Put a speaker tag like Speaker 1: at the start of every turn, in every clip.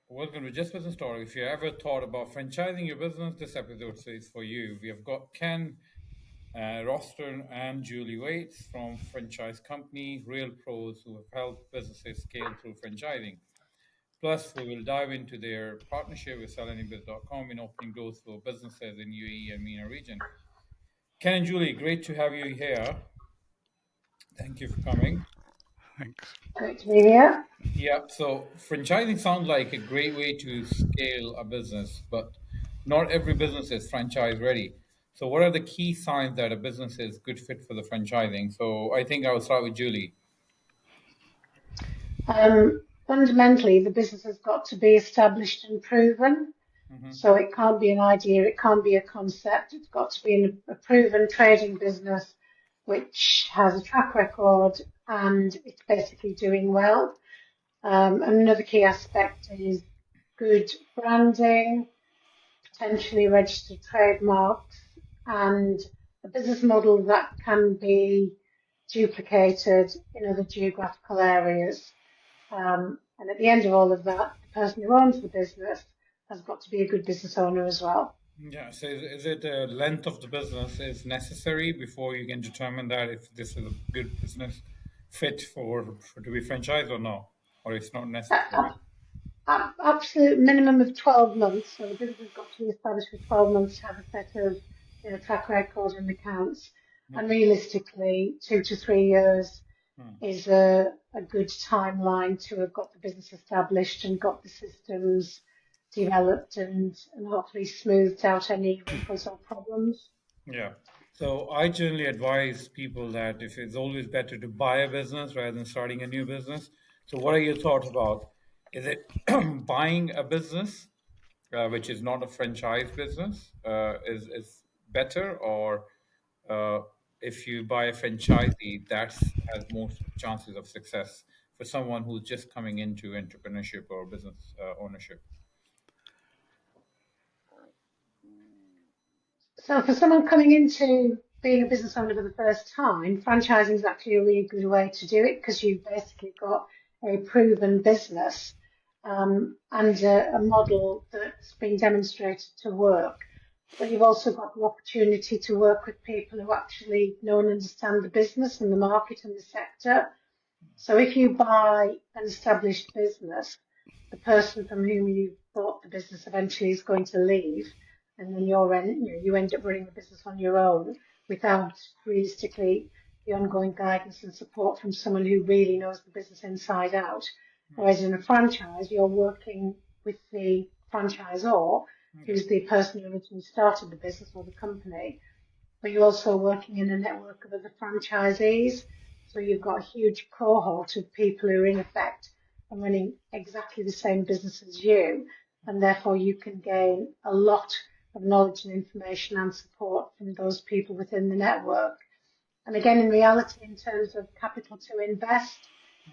Speaker 1: Welcome to Just Business Talk. If you ever thought about franchising your business, this episode is for you. We have got Ken, Rostron and Julie Waites from franchise company, real pros who have helped businesses scale through franchising. Plus, we will dive into their partnership with sellanybiz.com in opening doors for businesses in UAE and MENA region. Ken and Julie, great to have you here. Thank you for coming.
Speaker 2: Thanks.
Speaker 3: Great to be here.
Speaker 1: Yeah, so franchising sounds like a great way to scale a business, but not every business is franchise ready. So, what are the key signs that a business is good fit for the franchising? So, I think I'll start with Julie.
Speaker 3: Fundamentally, the business has got to be established and proven.
Speaker 1: Hmm.
Speaker 3: So it can't be an idea, it can't be a concept. It's got to be a proven trading business which has a track record and it's basically doing well. Another key aspect is good branding, potentially registered trademarks, and a business model that can be duplicated in other geographical areas. And at the end of all of that, the person who owns the business has got to be a good business owner as well.
Speaker 1: Yeah, so is it the length of the business is necessary before you can determine that if this is a good business fit for to be franchised or no, or it's not necessary?
Speaker 3: Absolute minimum of 12 months. So the business has got to be established for 12 months to have a set of track record and accounts. And realistically, 2 to 3 years
Speaker 1: Hmm.
Speaker 3: is a good timeline to have got the business established and got the systems developed and hopefully smoothed out any wrinkles or problems.
Speaker 1: Yeah. So I generally advise people that if it's always better to buy a business rather than starting a new business. So what are your thoughts about? Is it buying a business, which is not a franchise business, is better, or uh, if you buy a franchisee, that has more chances of success for someone who's just coming into entrepreneurship or business ownership?
Speaker 3: So for someone coming into being a business owner for the first time, franchising is actually a really good way to do it because you've basically got a proven business and a model that's been demonstrated to work. But you've also got the opportunity to work with people who actually know and understand the business and the market and the sector. So if you buy an established business, the person from whom you bought the business eventually is going to leave, and then you end up running the business on your own without realistically the ongoing guidance and support from someone who really knows the business inside out. Whereas in a franchise, you're working with the franchisor,
Speaker 1: Okay.
Speaker 3: who's the person who originally started the business or the company, but you're also working in a network of other franchisees. So you've got a huge cohort of people who are in effect and running exactly the same business as you. And therefore you can gain a lot of knowledge and information and support from those people within the network. And again, in reality, in terms of capital to invest,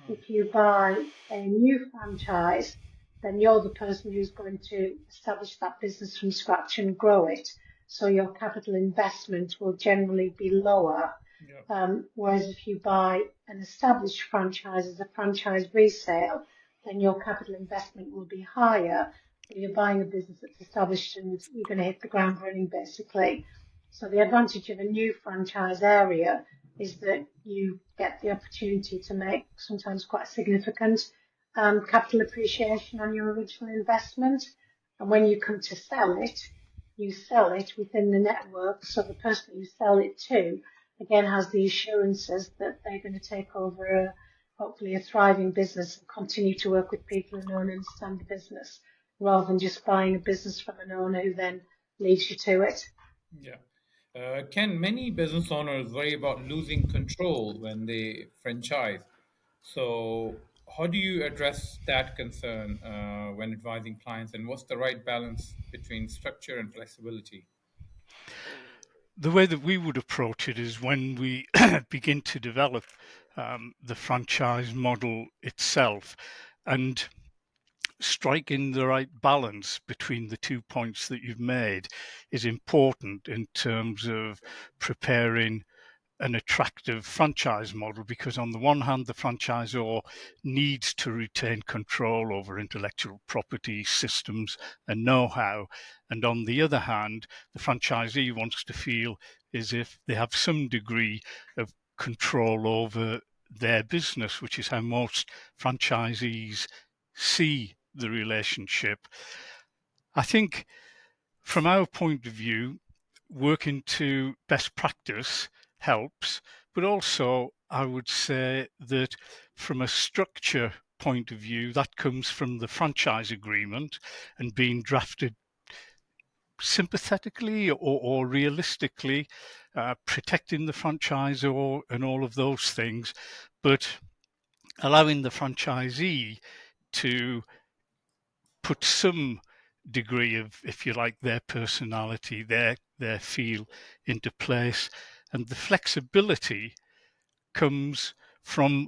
Speaker 3: if you buy a new franchise, then you're the person who's going to establish that business from scratch and grow it. So your capital investment will generally be lower.
Speaker 1: Yeah.
Speaker 3: Whereas if you buy an established franchise as a franchise resale, then your capital investment will be higher. But you're buying a business that's established and you're going to hit the ground running basically. So the advantage of a new franchise area is that you get the opportunity to make sometimes quite significant capital appreciation on your original investment. And when you come to sell it, you sell it within the network. So the person you sell it to, again, has the assurances that they're going to take over hopefully a thriving business and continue to work with people who know and understand the business rather than just buying a business from an owner who then leaves you to it.
Speaker 1: Yeah. Can many business owners worry about losing control when they franchise? So, how do you address that concern when advising clients, and what's the right balance between structure and flexibility?
Speaker 2: The way that we would approach it is when we begin to develop the franchise model itself and striking the right balance between the 2 points that you've made is important in terms of preparing an attractive franchise model, because on the one hand, the franchisor needs to retain control over intellectual property, systems, and know-how. And on the other hand, the franchisee wants to feel as if they have some degree of control over their business, which is how most franchisees see the relationship. I think from our point of view, working to best practice helps, but also I would say that from a structure point of view, that comes from the franchise agreement and being drafted sympathetically or realistically, protecting the franchisor and all of those things, but allowing the franchisee to put some degree of, if you like, their personality, their feel into place. And the flexibility comes from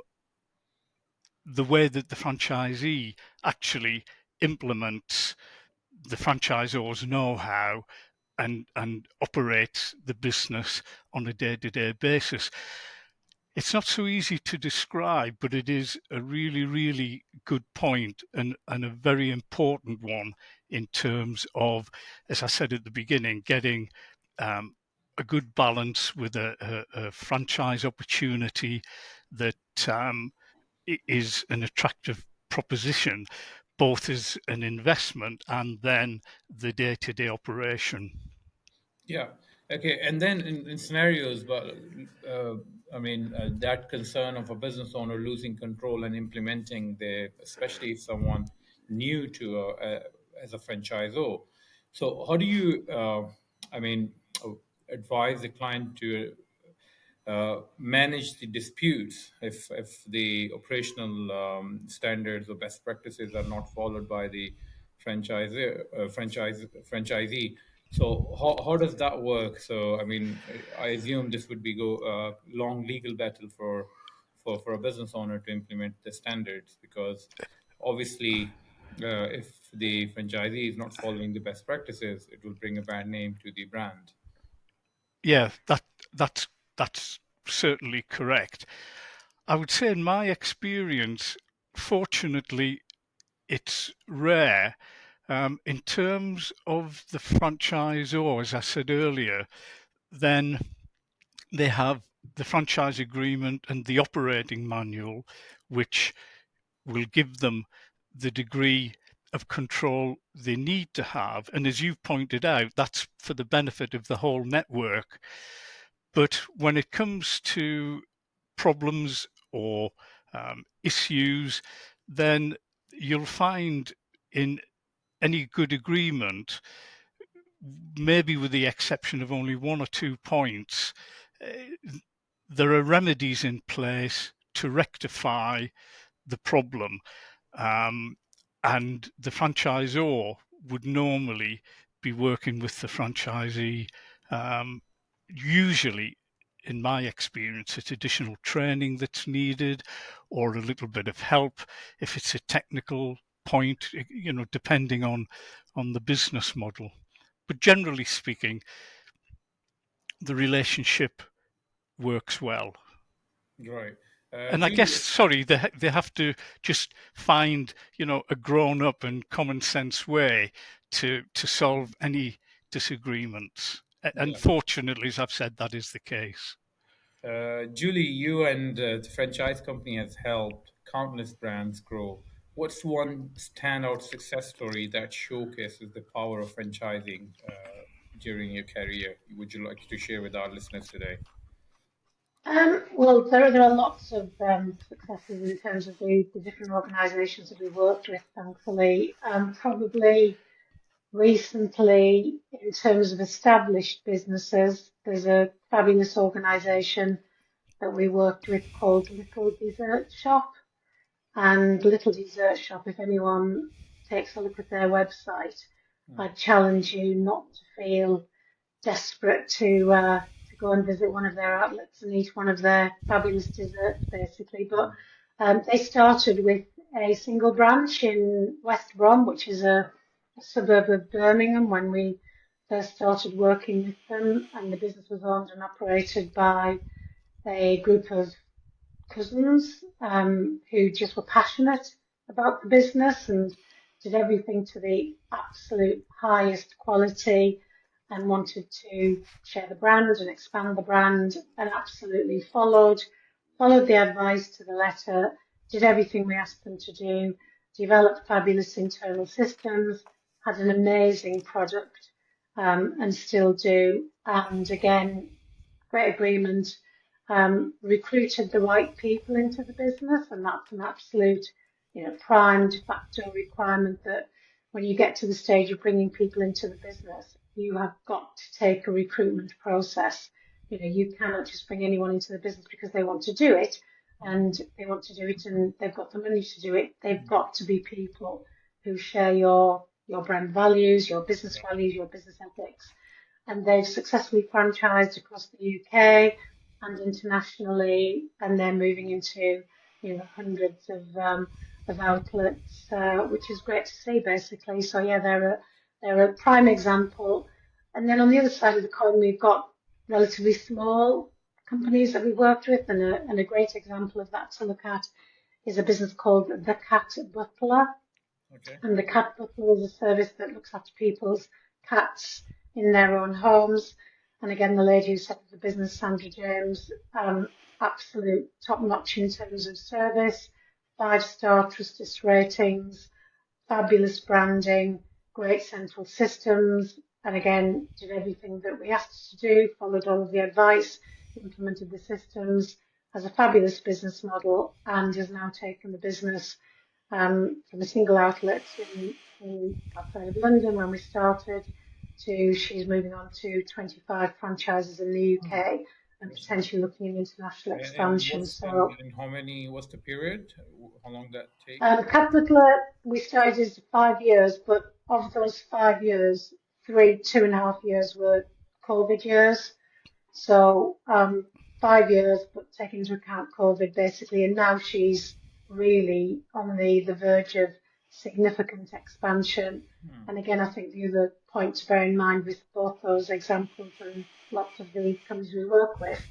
Speaker 2: the way that the franchisee actually implements the franchisor's know-how and operates the business on a day-to-day basis. It's not so easy to describe, but it is a really, really good point and a very important one in terms of, as I said at the beginning, getting a good balance with a franchise opportunity that is an attractive proposition, both as an investment and then the day-to-day operation.
Speaker 1: Yeah. Okay. And then in scenarios, but that concern of a business owner losing control and implementing especially if someone new to as a franchisor. So how do you, I mean, advise the client to manage the disputes if the operational standards or best practices are not followed by the franchisee. So how does that work? So I assume this would be go long legal battle for a business owner to implement the standards, because obviously if the franchisee is not following the best practices, it will bring a bad name to the brand.
Speaker 2: Yeah, that's certainly correct. I would say in my experience, fortunately, it's rare. In terms of the franchisor, as I said earlier, then they have the franchise agreement and the operating manual, which will give them the degree of control they need to have. And as you pointed out, that's for the benefit of the whole network. But when it comes to problems or issues, then you'll find in any good agreement, maybe with the exception of only one or 2 points, there are remedies in place to rectify the problem. And the franchisor would normally be working with the franchisee. Usually, in my experience, it's additional training that's needed or a little bit of help if it's a technical point, depending on the business model. But generally speaking, the relationship works well.
Speaker 1: Right.
Speaker 2: And I guess,
Speaker 1: Julie,
Speaker 2: sorry, they have to just find, a grown-up and common sense way to solve any disagreements. And
Speaker 1: yeah.
Speaker 2: fortunately, as I've said, that is the case.
Speaker 1: Julie, you and the franchise company has helped countless brands grow. What's one standout success story that showcases the power of franchising during your career? Would you like to share with our listeners today?
Speaker 3: Well, there are lots of successes in terms of the different organisations that we worked with, thankfully. Probably recently, in terms of established businesses, there's a fabulous organisation that we worked with called Little Dessert Shop. And Little Dessert Shop, if anyone takes a look at their website,
Speaker 1: Mm,
Speaker 3: I'd challenge you not to feel desperate to go and visit one of their outlets and eat one of their fabulous desserts, basically. But
Speaker 1: mm,
Speaker 3: they started with a single branch in West Brom, which is a suburb of Birmingham, when we first started working with them, and the business was owned and operated by a group of cousins who just were passionate about the business and did everything to the absolute highest quality and wanted to share the brand and expand the brand, and absolutely followed the advice to the letter, did everything we asked them to do, developed fabulous internal systems, had an amazing product, and still do. And again, great agreement, recruited the right people into the business, and that's an absolute, prime de facto requirement that when you get to the stage of bringing people into the business, you have got to take a recruitment process. You cannot just bring anyone into the business because they want to do it and they want to do it and they've got the money to do it. They've got to be people who share your brand values, your business values, your business ethics. And they've successfully franchised across the UK and internationally, and they're moving into hundreds of outlets, which is great to see, basically. So yeah, they're a prime example. And then on the other side of the coin, we've got relatively small companies that we worked with, and a great example of that to look at is a business called The Cat Butler.
Speaker 1: Okay.
Speaker 3: And The Cat Butler is a service that looks after people's cats in their own homes. And again, the lady who set up the business, Sandra James, absolute top-notch in terms of service, 5-star Trusted ratings, fabulous branding, great central systems, and again, did everything that we asked her to do, followed all of the advice, implemented the systems, has a fabulous business model, and has now taken the business from a single outlet in outside of London when we started to she's moving on to 25 franchises in the UK and potentially looking at international expansion.
Speaker 1: And how many was the period? How long that take?
Speaker 3: Capital, we started as 5 years, but of those 5 years, 2.5 years were COVID years. So 5 years, but taking into account COVID basically, and now she's really on the verge of significant expansion. And again, I think the other point to bear in mind with both those examples and lots of the companies we work with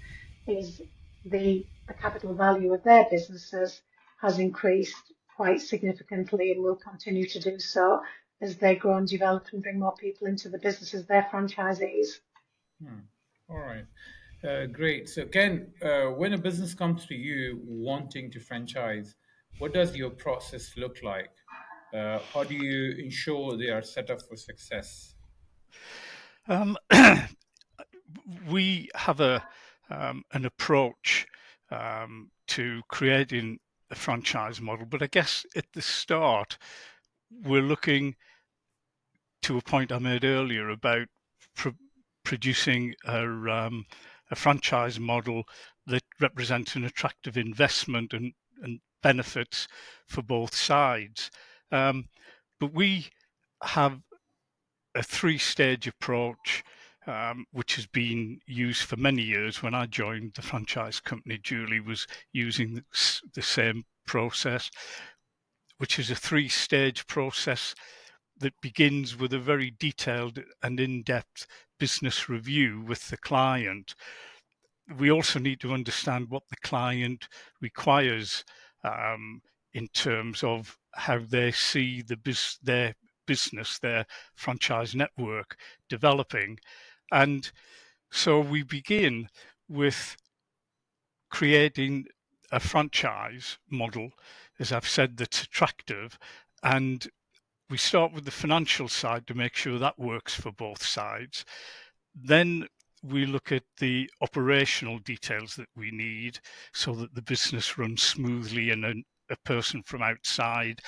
Speaker 3: is the capital value of their businesses has increased quite significantly and will continue to do so as they grow and develop and bring more people into the business as their franchisees.
Speaker 1: All right. Great. So, Ken, when a business comes to you wanting to franchise, what does your process look like? How do you ensure they are set up for success?
Speaker 2: We have an approach to creating a franchise model, but I guess at the start, we're looking to a point I made earlier about producing a franchise model that represents an attractive investment and benefits for both sides. But we have a 3-stage approach, which has been used for many years. When I joined the franchise company, Julie was using the same process, which is a 3-stage process that begins with a very detailed and in-depth business review with the client. We also need to understand what the client requires in terms of how they see their business, their franchise network developing. And so we begin with creating a franchise model, as I've said, that's attractive. And we start with the financial side to make sure that works for both sides. Then we look at the operational details that we need so that the business runs smoothly and a person from outside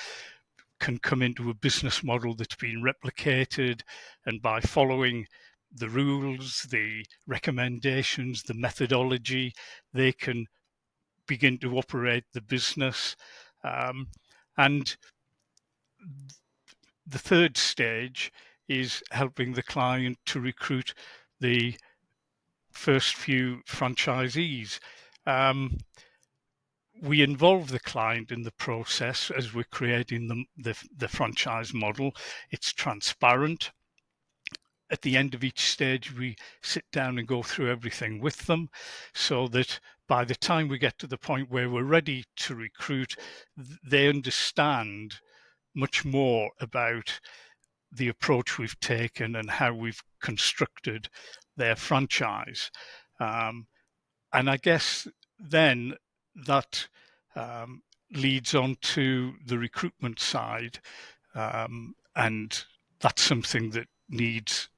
Speaker 2: can come into a business model that's been replicated, and by following the rules, the recommendations, the methodology, they can begin to operate the business. And the 3rd stage is helping the client to recruit the first few franchisees. We involve the client in the process as we're creating the franchise model. It's transparent. At the end of each stage, we sit down and go through everything with them so that by the time we get to the point where we're ready to recruit, they understand much more about the approach we've taken and how we've constructed their franchise. And I guess then that leads on to the recruitment side, and that's something that needs,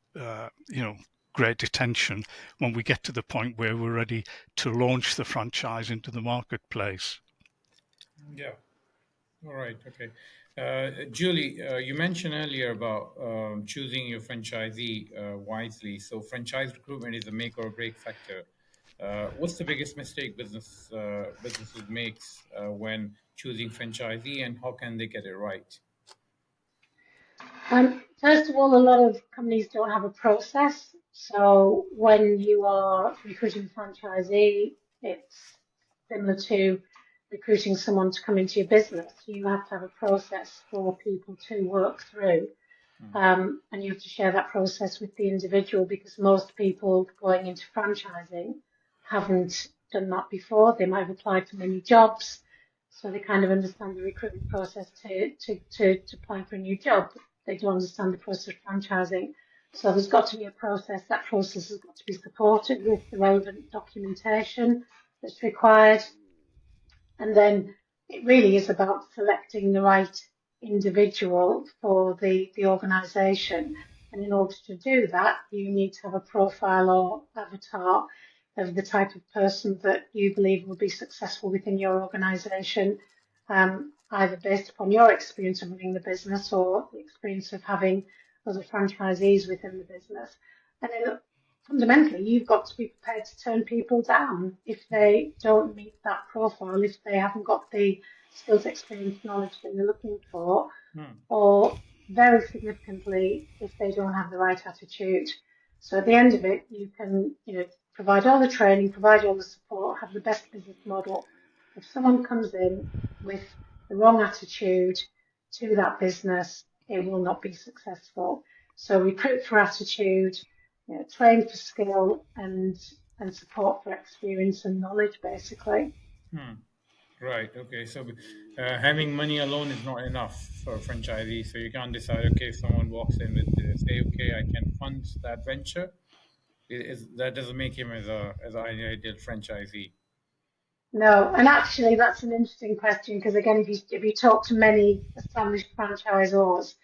Speaker 2: great attention when we get to the point where we're ready to launch the franchise into the marketplace.
Speaker 1: Yeah. All right. Okay. Julie, you mentioned earlier about choosing your franchisee wisely. So, franchise recruitment is a make or break factor. What's the biggest mistake businesses makes when choosing franchisee, and how can they get it right?
Speaker 3: First of all, a lot of companies don't have a process. So when you are recruiting a franchisee, it's similar to recruiting someone to come into your business. You have to have a process for people to work through. And you have to share that process with the individual, because most people going into franchising haven't done that before. They might have applied for many jobs, so they kind of understand the recruitment process to apply for a new job. They don't understand the process of franchising. So there's got to be a process. That process has got to be supported with the relevant documentation that's required. And then it really is about selecting the right individual for the organisation. And in order to do that, you need to have a profile or avatar of the type of person that you believe will be successful within your organisation, either based upon your experience of running the business or the experience of having other franchisees within the business. And then fundamentally, you've got to be prepared to turn people down if they don't meet that profile, if they haven't got the skills, experience, knowledge that you're looking for, or very significantly, if they don't have the right attitude. So at the end of it, you can, provide all the training, provide all the support, have the best business model. If someone comes in with the wrong attitude to that business, it will not be successful. So recruit for attitude, train for skill, and support for experience and knowledge, basically.
Speaker 1: Right. Okay. So, having money alone is not enough for a franchisee. So you can't decide. Okay, if someone walks in with say, okay, I can fund that venture. That doesn't make him as an ideal franchisee.
Speaker 3: No, and actually that's an interesting question, because again, if you talk to many established franchisors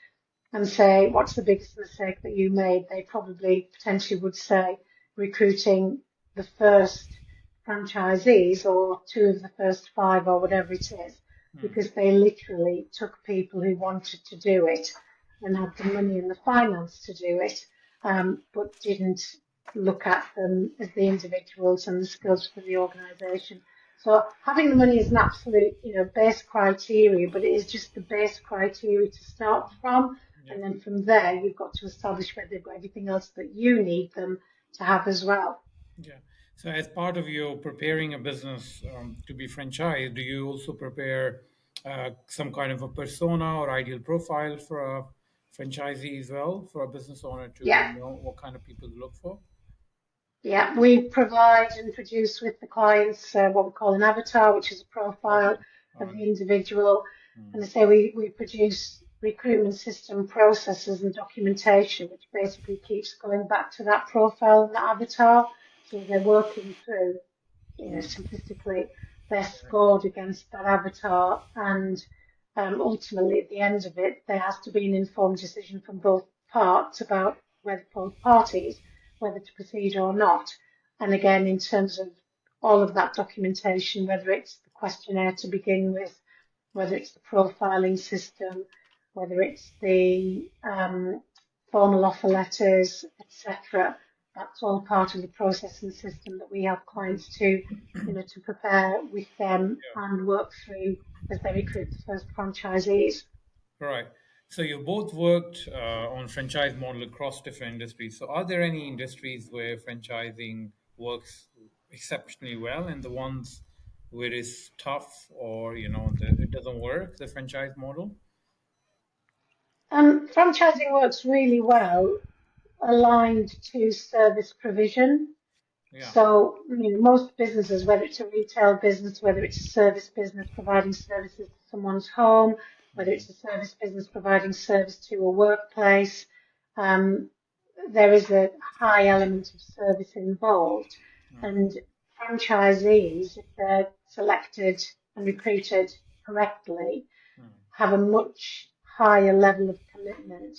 Speaker 3: and say, what's the biggest mistake that you made, they probably potentially would say recruiting the first franchisees or two of the first five or whatever it is, because they literally took people who wanted to do it and had the money and the finance to do it, but didn't look at them as the individuals and the skills for the organisation. So having the money is an absolute, base criteria, but it is just the base criteria to start from. And then from there, you've got to establish whether they've got everything else that you need them to have as well.
Speaker 1: Yeah. So, as part of your preparing a business to be franchised, do you also prepare some kind of a persona or ideal profile for a franchisee as well, for a business owner to
Speaker 3: Yeah.
Speaker 1: know what kind of people to look for?
Speaker 3: Yeah, we provide and produce with the clients what we call an avatar, which is a profile of the individual. And I say we produce recruitment system processes and documentation, which basically keeps going back to that profile and that avatar. So they're working through, simplistically, they're scored against that avatar, and ultimately at the end of it, there has to be an informed decision from both parts about both parties whether to proceed or not. And again, in terms of all of that documentation, whether it's the questionnaire to begin with, whether it's the profiling system, whether it's the formal offer letters, etc., that's all part of the process and system that we have clients to prepare with them and work through as they recruit the first franchisees.
Speaker 1: Right. So you both worked on franchise model across different industries. So are there any industries where franchising works exceptionally well, and the ones where it's tough, or it doesn't work, the franchise model?
Speaker 3: Franchising works really well aligned to service provision.
Speaker 1: Yeah.
Speaker 3: So, most businesses, whether it's a retail business, whether it's a service business providing services to someone's home, whether
Speaker 1: Mm-hmm.
Speaker 3: it's a service business providing service to a workplace, um, there is a high element of service involved. And franchisees, if they're selected and recruited correctly, have a much higher level of commitment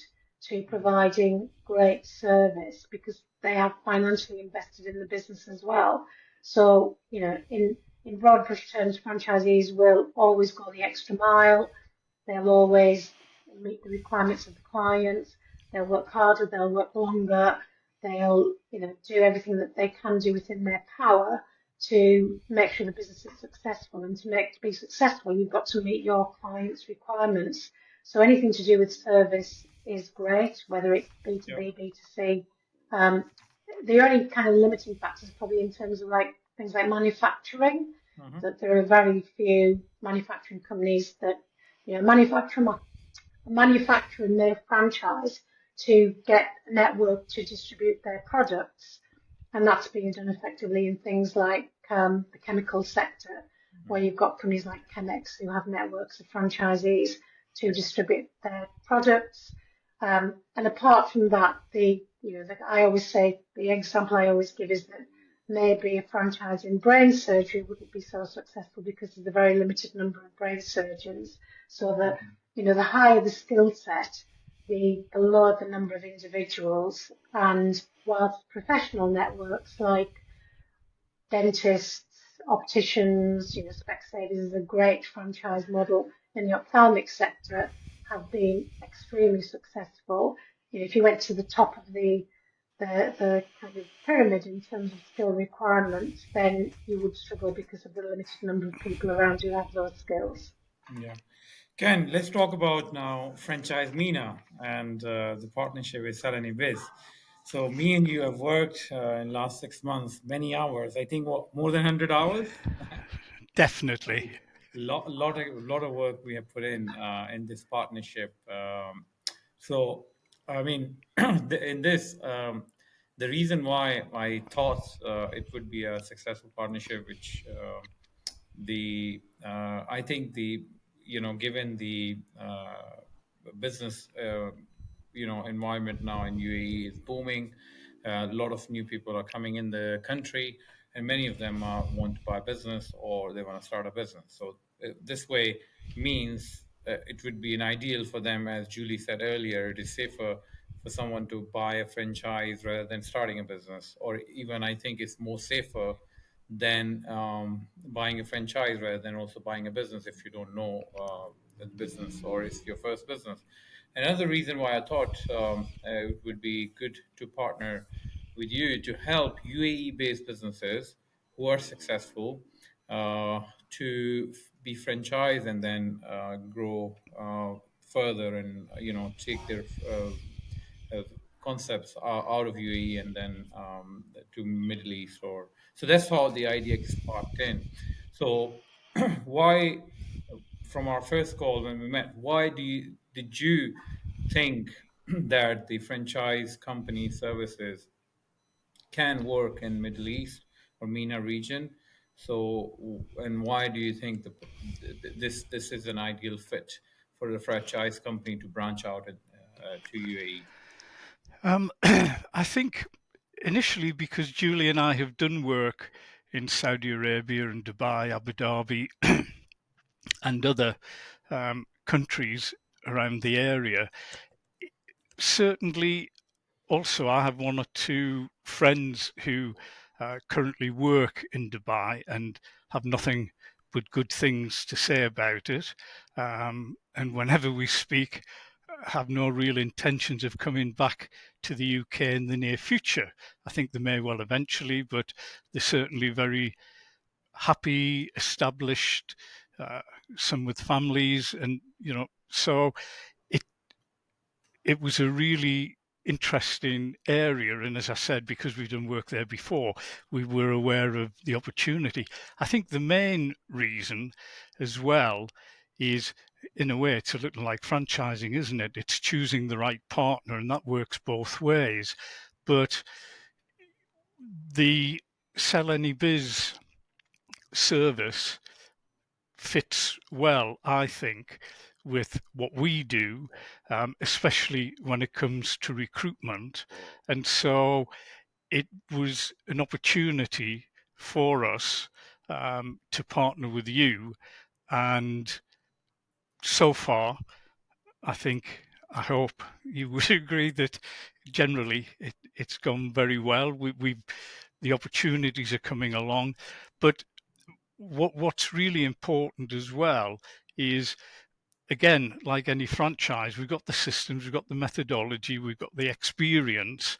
Speaker 3: to providing great service because they have financially invested in the business as well. So, in broad brush terms, franchisees will always go the extra mile. They'll always meet the requirements of the clients. They'll work harder. They'll work longer. They'll, do everything that they can do within their power to make sure the business is successful. And to be successful, you've got to meet your clients' requirements. So anything to do with service is great, whether it's
Speaker 1: Yep.
Speaker 3: B2B, B2C. The only kind of limiting factors probably in terms of things like manufacturing,
Speaker 1: Mm-hmm.
Speaker 3: that there are very few manufacturing companies that manufacture and their franchise to get a network to distribute their products. And that's being done effectively in things like the chemical sector, where you've got companies like Chemex who have networks of franchisees to distribute their products. And apart from that, I always say the example I always give is that maybe a franchise in brain surgery wouldn't be so successful because of the very limited number of brain surgeons. So that, the higher the skill set, the lower the number of individuals. And whilst professional networks like dentists, opticians, Specsavers is a great franchise model in the ophthalmic sector, have been extremely successful. If you went to the top of the kind of pyramid in terms of skill requirements, then you would struggle because of the limited number of people around who have those skills.
Speaker 1: Yeah. Ken, let's talk about now franchise MENA and the partnership with Salani Biz. So me and you have worked in last 6 months, many hours. I think what, more than 100 hours.
Speaker 2: Definitely.
Speaker 1: Lot of work we have put in this partnership. So I mean, in this, the reason why I thought it would be a successful partnership, which I think given the business environment now in UAE is booming. A lot of new people are coming in the country, and many of them want to buy a business or they want to start a business. So this way means it would be an ideal for them, as Julie said earlier. It is safer for someone to buy a franchise rather than starting a business, or even I think it's more safer than buying a franchise rather than also buying a business if you don't know the business or it's your first business. Another reason why I thought it would be good to partner with you to help UAE-based businesses who are successful to be franchised and then grow further and take their uh, concepts out of UAE and then to Middle East or so that's how the idea sparked in. So why from our first call when we met, why did you think that the franchise company services can work in Middle East or MENA region? So, and why do you think this is an ideal fit for the franchise company to branch out to UAE?
Speaker 2: I think initially because Julie and I have done work in Saudi Arabia and Dubai, Abu Dhabi, and other countries around the area. Certainly, also, I have one or two friends who currently work in Dubai and have nothing but good things to say about it. And whenever we speak, have no real intentions of coming back to the UK in the near future. I think they may well eventually, but they're certainly very happy, established, uh, some with families, and so it it was a really interesting area. And as I said, because we've done work there before, we were aware of the opportunity. I think the main reason as well is, in a way, it's a little like franchising, isn't it? It's choosing the right partner, and that works both ways. But the Sell Any Biz service fits well, I think, with what we do, especially when it comes to recruitment. And so it was an opportunity for us to partner with you. And so far, I hope you would agree that generally it's gone very well. The opportunities are coming along, but what's really important as well is, again, like any franchise, we've got the systems, we've got the methodology, we've got the experience,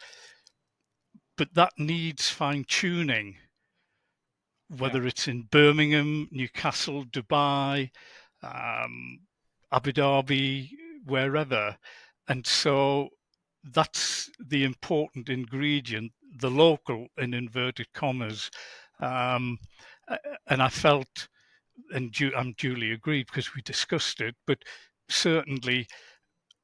Speaker 2: but that needs fine tuning,
Speaker 1: Yeah.
Speaker 2: whether it's in Birmingham, Newcastle, Dubai, Abu Dhabi, wherever. And so that's the important ingredient, the local in inverted commas. Um, and I felt, and Julie agreed because we discussed it, but certainly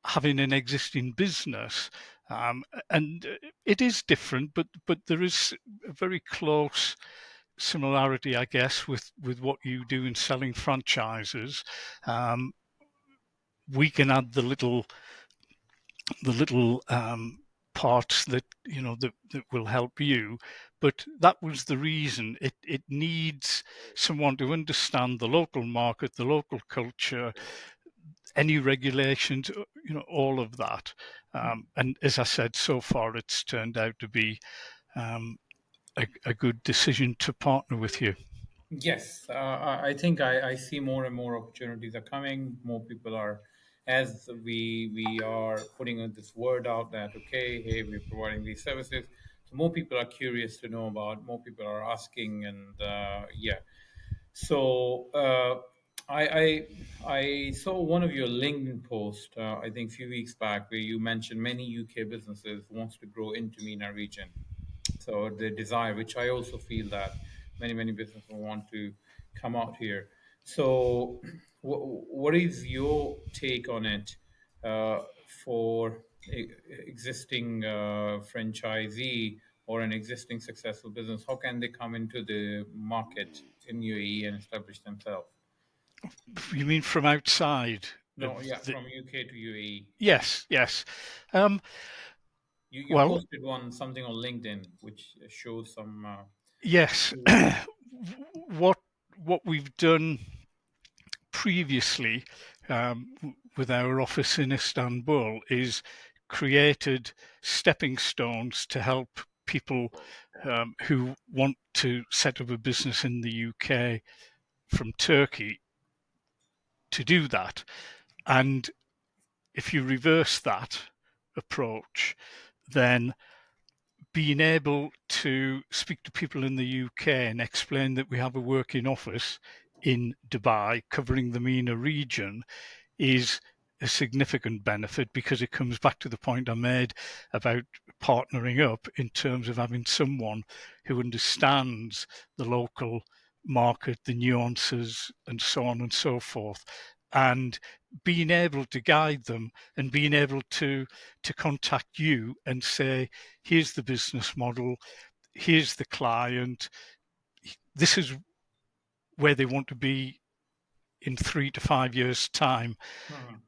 Speaker 2: having an existing business, and it is different, but there is a very close similarity, I guess, with what you do in selling franchises. Um, we can add the little parts that that will help you, but that was the reason. It needs someone to understand the local market, the local culture, any regulations, all of that. And as I said, so far it's turned out to be um, a good decision to partner with you.
Speaker 1: Yes, I think I see more and more opportunities are coming. More people are, as we are putting this word out that okay, hey, we're providing these services. So more people are curious to know about. More people are asking, and yeah. So I saw one of your LinkedIn posts. I think a few weeks back where you mentioned many UK businesses wants to grow into MENA region. So the desire, which I also feel that many businesses want to come out here. So what is your take on it for existing franchisee or an existing successful business? How can they come into the market in UAE and establish themselves?
Speaker 2: You mean from outside of
Speaker 1: No, yeah,
Speaker 2: the?
Speaker 1: from UK to UAE.
Speaker 2: Yes, yes. Um,
Speaker 1: You
Speaker 2: well,
Speaker 1: posted something on LinkedIn which shows some
Speaker 2: yes.
Speaker 1: activity.
Speaker 2: what what we've done previously with our office in Istanbul is created stepping stones to help people who want to set up a business in the UK from Turkey to do that. And if you reverse that approach, then being able to speak to people in the UK and explain that we have a working office in Dubai covering the MENA region is a significant benefit, because it comes back to the point I made about partnering up in terms of having someone who understands the local market, the nuances, and so on and so forth, and being able to guide them and being able to contact you and say, here's the business model, here's the client, this is where they want to be in 3 to 5 years' time.
Speaker 1: Mhm.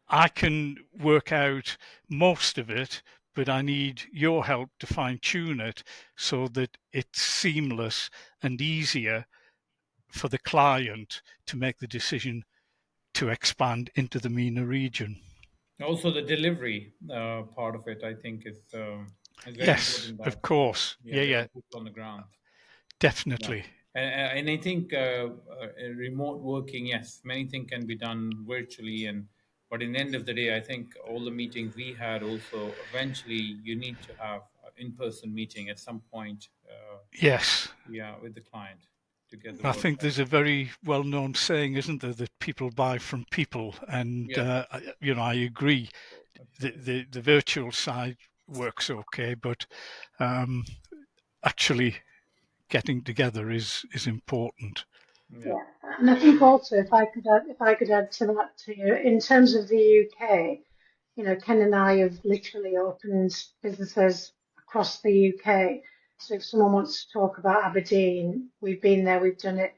Speaker 2: I can work out most of it, but I need your help to fine tune it so that it's seamless and easier for the client to make the decision to expand into the MENA region.
Speaker 1: Also, the delivery part of it, I think, is very
Speaker 2: Yes,
Speaker 1: important. That
Speaker 2: of course.
Speaker 1: yeah,
Speaker 2: Yeah,
Speaker 1: there
Speaker 2: yeah,
Speaker 1: are boots on the ground. Yeah,
Speaker 2: definitely.
Speaker 1: and I think remote working, yes, many things can be done virtually, and but in the end of the day, I think all the meetings we had also eventually you need to have an in-person meeting at some point.
Speaker 2: Yes.
Speaker 1: Yeah, with the client to get the
Speaker 2: I
Speaker 1: work
Speaker 2: think
Speaker 1: done.
Speaker 2: there's a very well-known saying, isn't there, that people buy from people, and
Speaker 1: Yeah,
Speaker 2: I agree. The,
Speaker 1: absolutely.
Speaker 2: the the virtual side works okay, but um, actually getting together is important.
Speaker 1: Yeah.
Speaker 3: Yeah, and I think also if I could add to that to you, in terms of the UK, Ken and I have literally opened businesses across the UK. So if someone wants to talk about Aberdeen, we've been there, we've done it,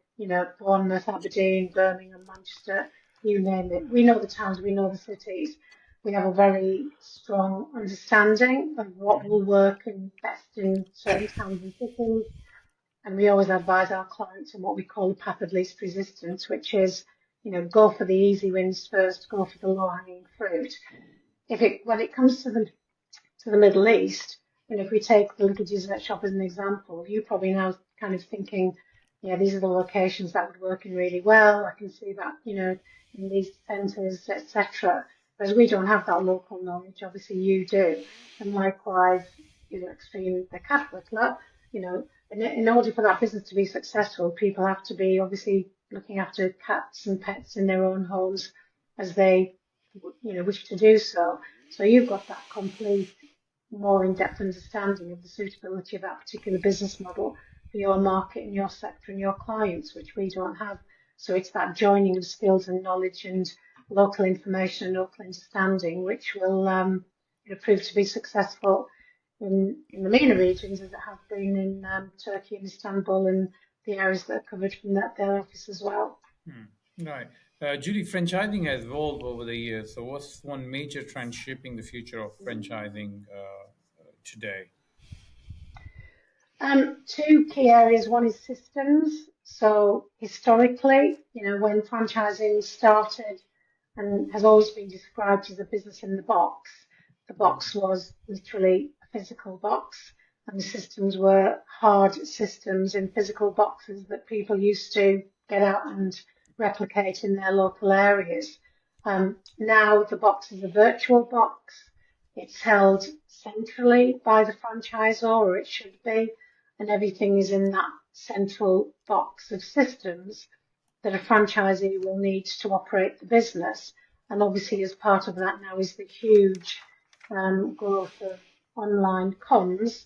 Speaker 3: Bournemouth, Aberdeen, Birmingham, Manchester, you name it. We know the towns, we know the cities. We have a very strong understanding of what will work and best in certain towns and cities. And we always advise our clients on what we call the path of least resistance, which is, go for the easy wins first, go for the low hanging fruit. When it comes to the Middle East, if we take the little dessert shop as an example, you probably now kind of thinking, yeah, these are the locations that would work in really well. I can see that, in these centres, etc. Whereas we don't have that local knowledge. Obviously, you do, and likewise, Extreme the cat butler, in order for that business to be successful, people have to be obviously looking after cats and pets in their own homes as they, wish to do so. So you've got that complete, more in-depth understanding of the suitability of that particular business model for your market and your sector and your clients, which we don't have. So it's that joining of skills and knowledge and local information and local understanding, which will prove to be successful in the MENA regions as it has been in Turkey and Istanbul and the areas that are covered from their office as well.
Speaker 1: Right. Julie, franchising has evolved over the years. So, what's one major trend shaping the future of franchising today?
Speaker 3: Two key areas. One is systems. So, historically, when franchising started and has always been described as a business in the box was literally a physical box, and the systems were hard systems in physical boxes that people used to get out and replicate in their local areas. Now the box is a virtual box. It's held centrally by the franchisor, or it should be, and everything is in that central box of systems that a franchisee will need to operate the business. And obviously, as part of that now is the huge growth of online comms,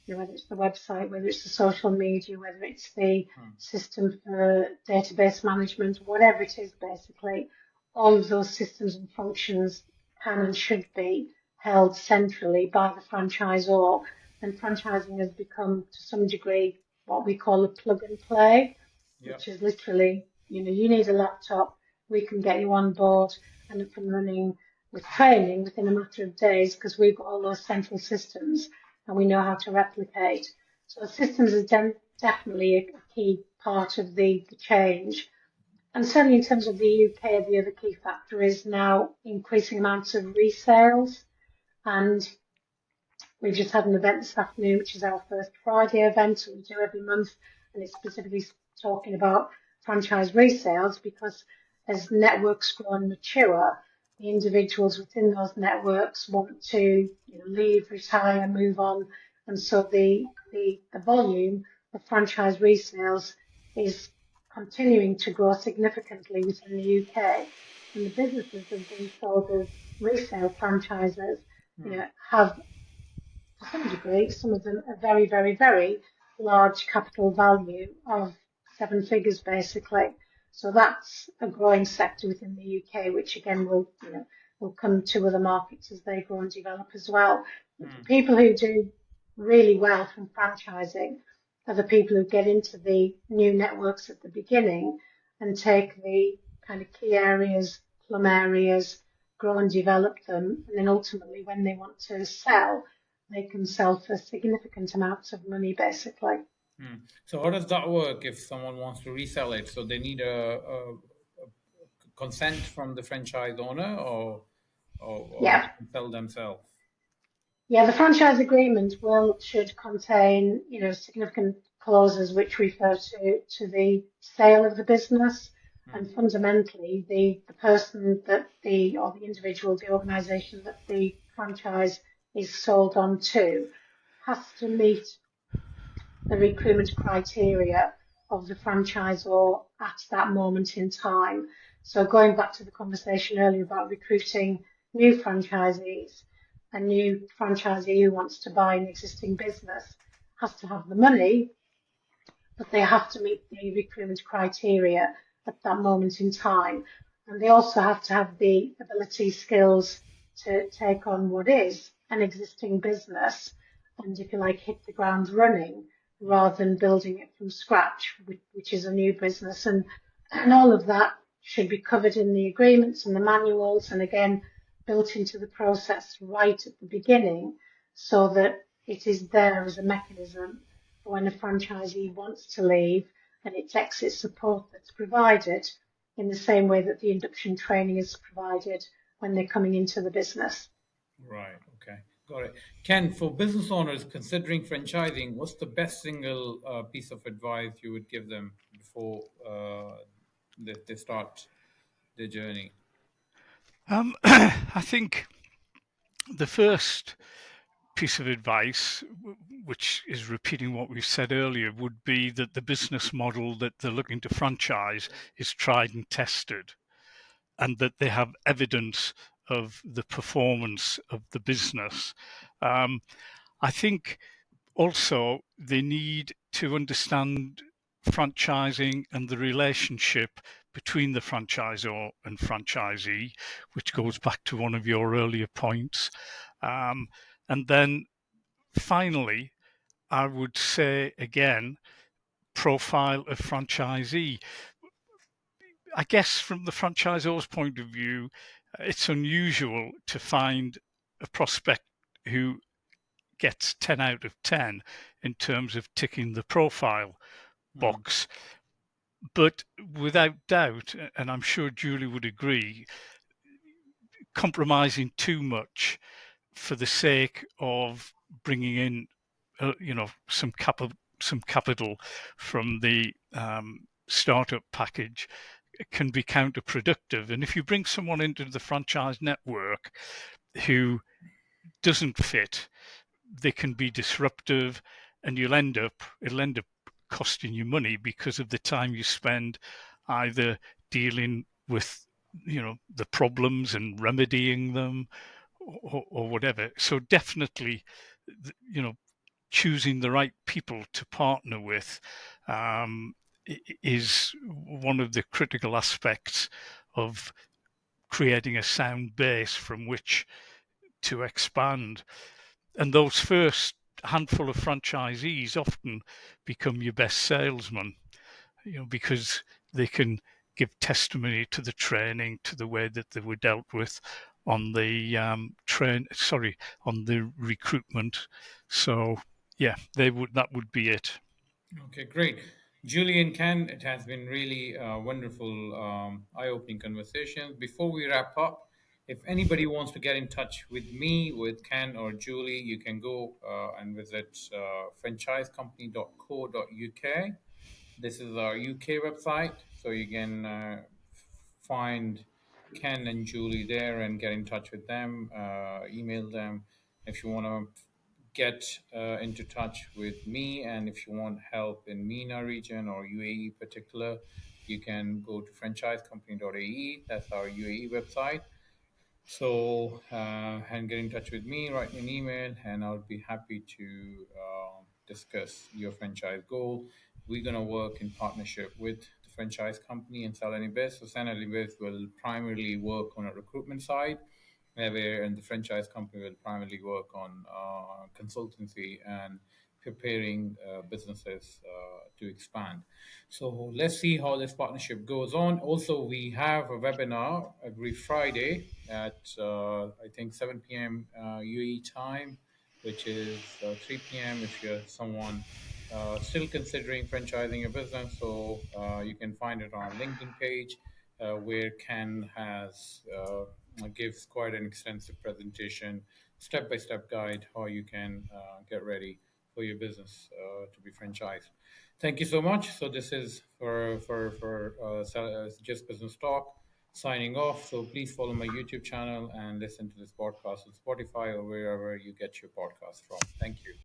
Speaker 3: whether it's the website, whether it's the social media, whether it's the system for database management, whatever it is, basically, all of those systems and functions can and should be held centrally by the franchisor. And franchising has become, to some degree, what we call a plug and play, which is literally, you need a laptop, we can get you on board and up and running with training within a matter of days because we've got all those central systems and we know how to replicate. So systems is definitely a key part of the change. And certainly in terms of the UK, the other key factor is now increasing amounts of resales. And we've just had an event this afternoon, which is our first Friday event that we do every month, and it's specifically talking about franchise resales because as networks grow and mature, the individuals within those networks want to leave, retire, move on, and so the volume of franchise resales is continuing to grow significantly within the UK, and the businesses that have been sold as resale franchises, have to some degree, some of them a very, very, very large capital value of seven figures, basically. So that's a growing sector within the UK, which again will come to other markets as they grow and develop as well. The people who do really well from franchising are the people who get into the new networks at the beginning and take the kind of key areas, plum areas, grow and develop them, and then ultimately when they want to sell, they can sell for significant amounts of money, basically.
Speaker 1: So how does that work if someone wants to resell it? So they need a consent from the franchise owner, or
Speaker 3: Yeah.
Speaker 1: they can sell themselves?
Speaker 3: Yeah, the franchise agreement should contain, significant clauses which refer to the sale of the business, and fundamentally the person or the individual, the organisation that the franchise is sold on to has to meet the recruitment criteria of the franchisor at that moment in time. So going back to the conversation earlier about recruiting new franchisees, a new franchisee who wants to buy an existing business has to have the money, but they have to meet the recruitment criteria at that moment in time. And they also have to have the ability, skills to take on what is an existing business and, if you like, hit the ground running rather than building it from scratch, which is a new business. And all of that should be covered in the agreements and the manuals, and again, built into the process right at the beginning so that it is there as a mechanism for when a franchisee wants to leave, and it's exit support that's provided in the same way that the induction training is provided when they're coming into the business.
Speaker 1: Right. Okay. Got it. Ken, for business owners considering franchising, what's the best single piece of advice you would give them before they start their journey?
Speaker 2: I think the first piece of advice, which is repeating what we've said earlier, would be that the business model that they're looking to franchise is tried and tested, and that they have evidence of the performance of the business. I think also they need to understand franchising and the relationship between the franchisor and franchisee, which goes back to one of your earlier points. And then finally, I would say again, profile of franchisee. I guess from the franchisor's point of view, it's unusual to find a prospect who gets 10 out of 10 in terms of ticking the profile box. But without doubt, and I'm sure Julie would agree, compromising too much for the sake of bringing in, some capital from the startup package can be counterproductive. And if you bring someone into the franchise network who doesn't fit, they can be disruptive, and it'll end up costing you money because of the time you spend either dealing with the problems and remedying them, or whatever. So definitely, choosing the right people to partner with is one of the critical aspects of creating a sound base from which to expand. And those first handful of franchisees often become your best salesmen, because they can give testimony to the training, to the way that they were dealt with on the on the recruitment. So yeah, that would be it.
Speaker 1: Okay, great. Julie and Ken, it has been really wonderful, eye-opening conversations. Before we wrap up, if anybody wants to get in touch with me, with Ken or Julie, you can go and visit franchisecompany.co.uk. This is our UK website, so you can find Ken and Julie there and get in touch with them, email them if you want to get into touch with me, and if you want help in MENA region or UAE particular, you can go to franchisecompany.ae. That's our UAE website. So, and get in touch with me, write me an email, and I'll be happy to discuss your franchise goal. We're going to work in partnership with the franchise company and Sell Anybiz. So, Sell Anybiz will primarily work on a recruitment side, and the franchise company will primarily work on consultancy and preparing businesses to expand. So let's see how this partnership goes on. Also, we have a webinar every Friday at I think 7 p.m. UAE time, which is 3 p.m. if you're someone still considering franchising a business. So you can find it on our LinkedIn page, where Ken has gives quite an extensive presentation, step-by-step guide how you can get ready for your business to be franchised. Thank you so much. So this is for Just Business Talk signing off. So please follow my YouTube channel and listen to this podcast on Spotify or wherever you get your podcast from. Thank you.